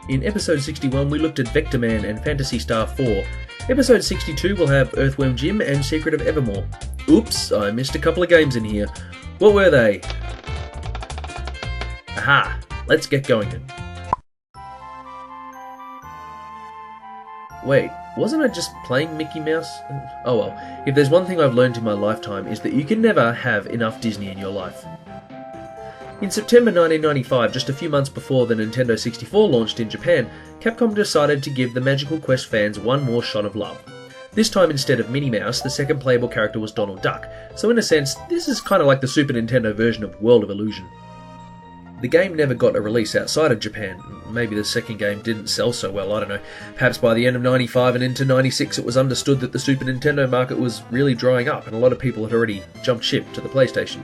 In episode 61 we looked at Vector Man and Phantasy Star 4. Episode 62 will have Earthworm Jim and Secret of Evermore. Oops, I missed a couple of games in here. What were they? Aha, let's get going then. Wait, wasn't I just playing Mickey Mouse? Oh well, if there's one thing I've learned in my lifetime is that you can never have enough Disney in your life. In September 1995, just a few months before the Nintendo 64 launched in Japan, Capcom decided to give the Magical Quest fans one more shot of love. This time, instead of Minnie Mouse, the second playable character was Donald Duck, so in a sense, this is kind of like the Super Nintendo version of World of Illusion. The game never got a release outside of Japan. Maybe the second game didn't sell so well, I don't know. Perhaps by the end of 95 and into 96 it was understood that the Super Nintendo market was really drying up and a lot of people had already jumped ship to the PlayStation.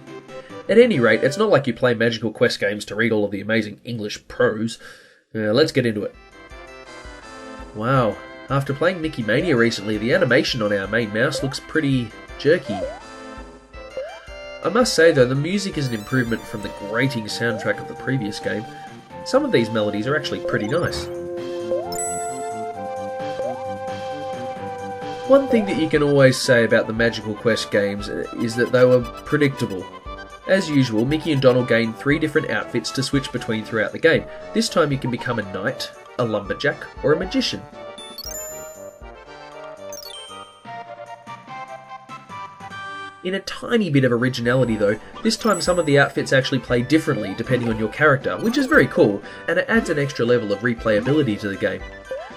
At any rate, it's not like you play Magical Quest games to read all of the amazing English prose. Let's get into it. Wow, after playing Mickey Mania recently, the animation on our main mouse looks pretty jerky. I must say though, the music is an improvement from the grating soundtrack of the previous game. Some of these melodies are actually pretty nice. One thing that you can always say about the Magical Quest games is that they were predictable. As usual, Mickey and Donald gain 3 different outfits to switch between throughout the game. This time you can become a knight, a lumberjack, or a magician. In a tiny bit of originality though, this time some of the outfits actually play differently depending on your character, which is very cool, and it adds an extra level of replayability to the game.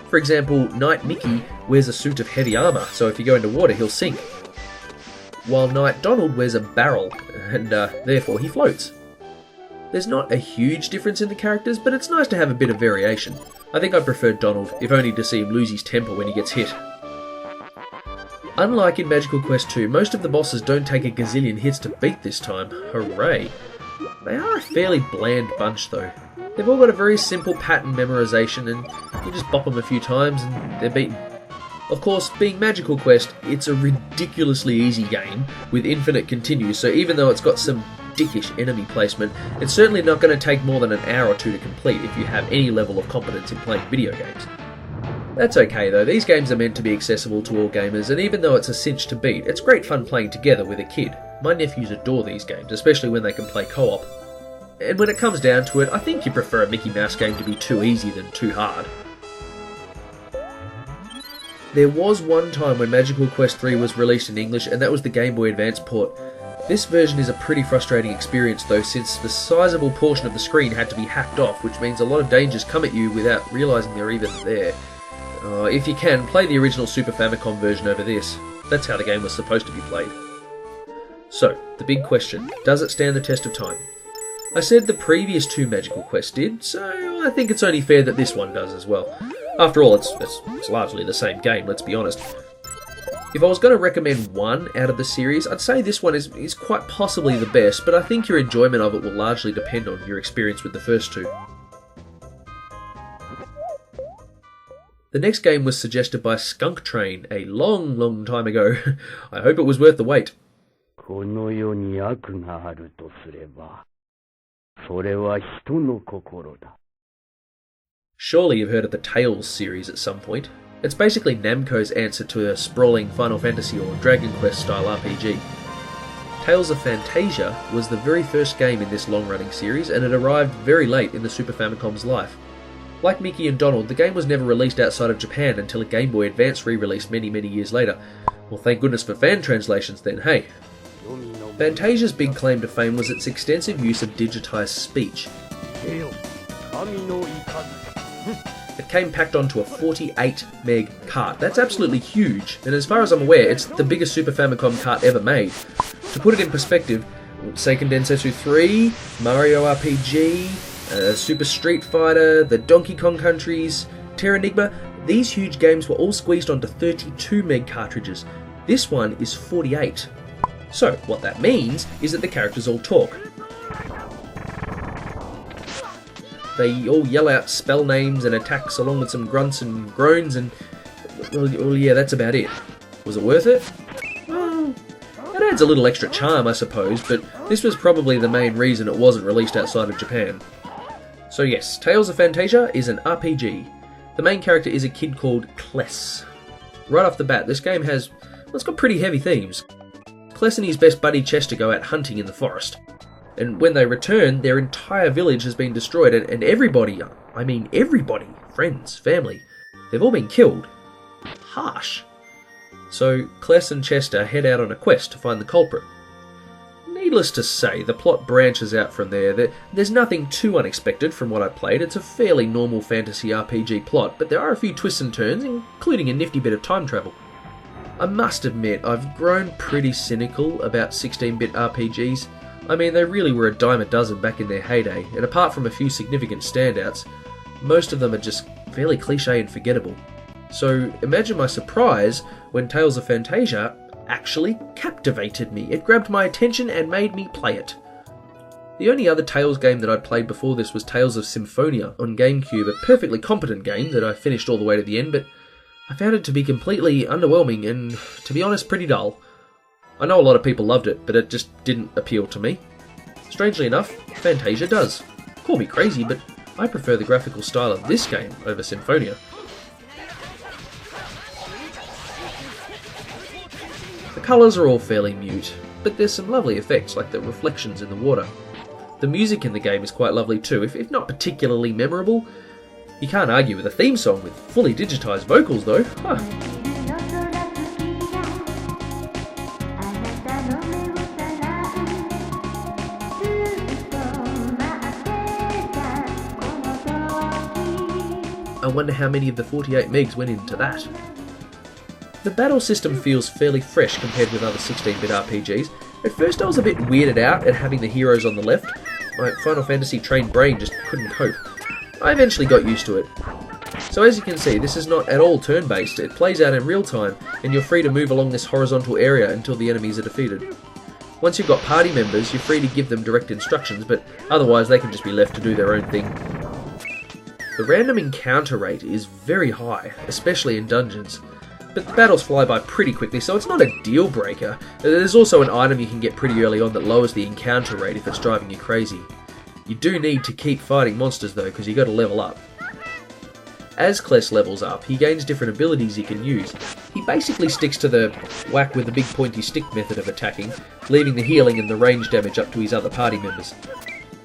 For example, Knight Mickey wears a suit of heavy armour, so if you go into water he'll sink. While Knight Donald wears a barrel, and therefore he floats. There's not a huge difference in the characters, but it's nice to have a bit of variation. I think I prefer Donald, if only to see him lose his temper when he gets hit. Unlike in Magical Quest 2, most of the bosses don't take a gazillion hits to beat this time. Hooray! They are a fairly bland bunch though. They've all got a very simple pattern memorization and you just bop them a few times and they're beaten. Of course, being Magical Quest, it's a ridiculously easy game with infinite continues, so even though it's got some dickish enemy placement, it's certainly not going to take more than an hour or two to complete if you have any level of competence in playing video games. That's okay though, these games are meant to be accessible to all gamers, and even though it's a cinch to beat, it's great fun playing together with a kid. My nephews adore these games, especially when they can play co-op. And when it comes down to it, I think you prefer a Mickey Mouse game to be too easy than too hard. There was one time when Magical Quest 3 was released in English, and that was the Game Boy Advance port. This version is a pretty frustrating experience though, since the sizable portion of the screen had to be hacked off, which means a lot of dangers come at you without realising they're even there. If you can, play the original Super Famicom version over this. That's how the game was supposed to be played. So, the big question, does it stand the test of time? I said the previous 2 Magical Quests did, so I think it's only fair that this one does as well. After all, it's largely the same game, let's be honest. If I was going to recommend one out of the series, I'd say this one is quite possibly the best, but I think your enjoyment of it will largely depend on your experience with the first 2. The next game was suggested by Skunk Train a long time ago. I hope it was worth the wait. Surely you've heard of the Tales series at some point. It's basically Namco's answer to a sprawling Final Fantasy or Dragon Quest style RPG. Tales of Phantasia was the very first game in this long-running series, and it arrived very late in the Super Famicom's life. Like Mickey and Donald, the game was never released outside of Japan until a Game Boy Advance re-release many years later. Well, thank goodness for fan translations then, hey. Phantasia's big claim to fame was its extensive use of digitised speech. It came packed onto a 48 meg cart. That's absolutely huge, and as far as I'm aware, it's the biggest Super Famicom cart ever made. To put it in perspective, Seiken Densetsu 3, Mario RPG, Super Street Fighter, the Donkey Kong Countries, Terranigma, these huge games were all squeezed onto 32 meg cartridges. This one is 48. So, what that means is that the characters all talk. They all yell out spell names and attacks along with some grunts and groans and... well yeah, that's about it. Was it worth it? Well, it adds a little extra charm, I suppose, but this was probably the main reason it wasn't released outside of Japan. So yes, Tales of Phantasia is an RPG. The main character is a kid called Kless. Right off the bat, this game has, well, it's got pretty heavy themes. Kless and his best buddy Chester go out hunting in the forest. And when they return, their entire village has been destroyed, and everybody, I mean everybody, friends, family, they've all been killed. Harsh. So Kless and Chester head out on a quest to find the culprit. Needless to say, the plot branches out from there. There's nothing too unexpected from what I played. It's a fairly normal fantasy RPG plot, but there are a few twists and turns, including a nifty bit of time travel. I must admit, I've grown pretty cynical about 16-bit RPGs. I mean, they really were a dime a dozen back in their heyday, and apart from a few significant standouts, most of them are just fairly cliche and forgettable. So imagine my surprise when Tales of Phantasia actually captivated me. It grabbed my attention and made me play it. The only other Tales game that I'd played before this was Tales of Symphonia on GameCube, a perfectly competent game that I finished all the way to the end, but I found it to be completely underwhelming and, to be honest, pretty dull. I know a lot of people loved it, but it just didn't appeal to me. Strangely enough, Phantasia does. Call me crazy, but I prefer the graphical style of this game over Symphonia. The colours are all fairly mute, but there's some lovely effects like the reflections in the water. The music in the game is quite lovely too, if not particularly memorable. You can't argue with a theme song with fully digitised vocals though. Huh. I wonder how many of the 48 megs went into that. The battle system feels fairly fresh compared with other 16-bit RPGs. At first I was a bit weirded out at having the heroes on the left. My Final Fantasy trained brain just couldn't cope. I eventually got used to it. So as you can see, this is not at all turn-based. It plays out in real time, and you're free to move along this horizontal area until the enemies are defeated. Once you've got party members, you're free to give them direct instructions, but otherwise they can just be left to do their own thing. The random encounter rate is very high, especially in dungeons. But the battles fly by pretty quickly, so it's not a deal breaker. There's also an item you can get pretty early on that lowers the encounter rate if it's driving you crazy. You do need to keep fighting monsters though, because you got to level up. As Kless levels up, he gains different abilities he can use. He basically sticks to the whack with the big pointy stick method of attacking, leaving the healing and the range damage up to his other party members.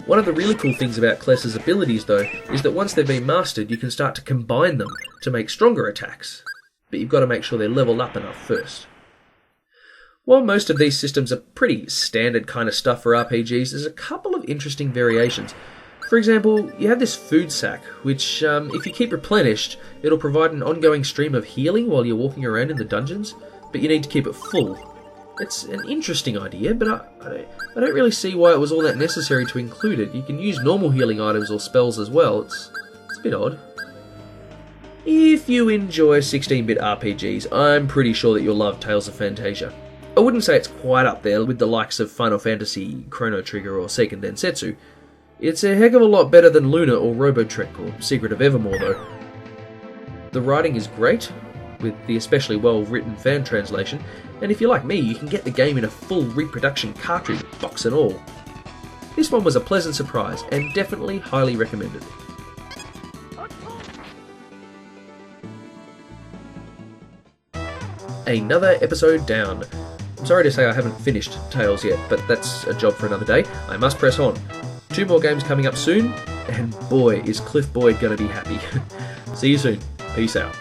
One of the really cool things about Kless's abilities though, is that once they've been mastered, you can start to combine them to make stronger attacks. But you've got to make sure they're leveled up enough first. While most of these systems are pretty standard kind of stuff for RPGs, there's a couple of interesting variations. For example, you have this food sack, which, if you keep replenished, it'll provide an ongoing stream of healing while you're walking around in the dungeons, but you need to keep it full. It's an interesting idea, but I don't really see why it was all that necessary to include it. You can use normal healing items or spells as well. It's a bit odd. If you enjoy 16-bit RPGs, I'm pretty sure that you'll love Tales of Phantasia. I wouldn't say it's quite up there with the likes of Final Fantasy, Chrono Trigger or Seiken Densetsu. It's a heck of a lot better than Luna or Robotrek or Secret of Evermore though. The writing is great, with the especially well-written fan translation, and if you're like me, you can get the game in a full reproduction cartridge, box and all. This one was a pleasant surprise, and definitely highly recommended. Another episode down. I'm sorry to say I haven't finished Tales yet, but that's a job for another day. I must press on. 2 more games coming up soon, and boy is Cliff Boyd going to be happy. See you soon. Peace out.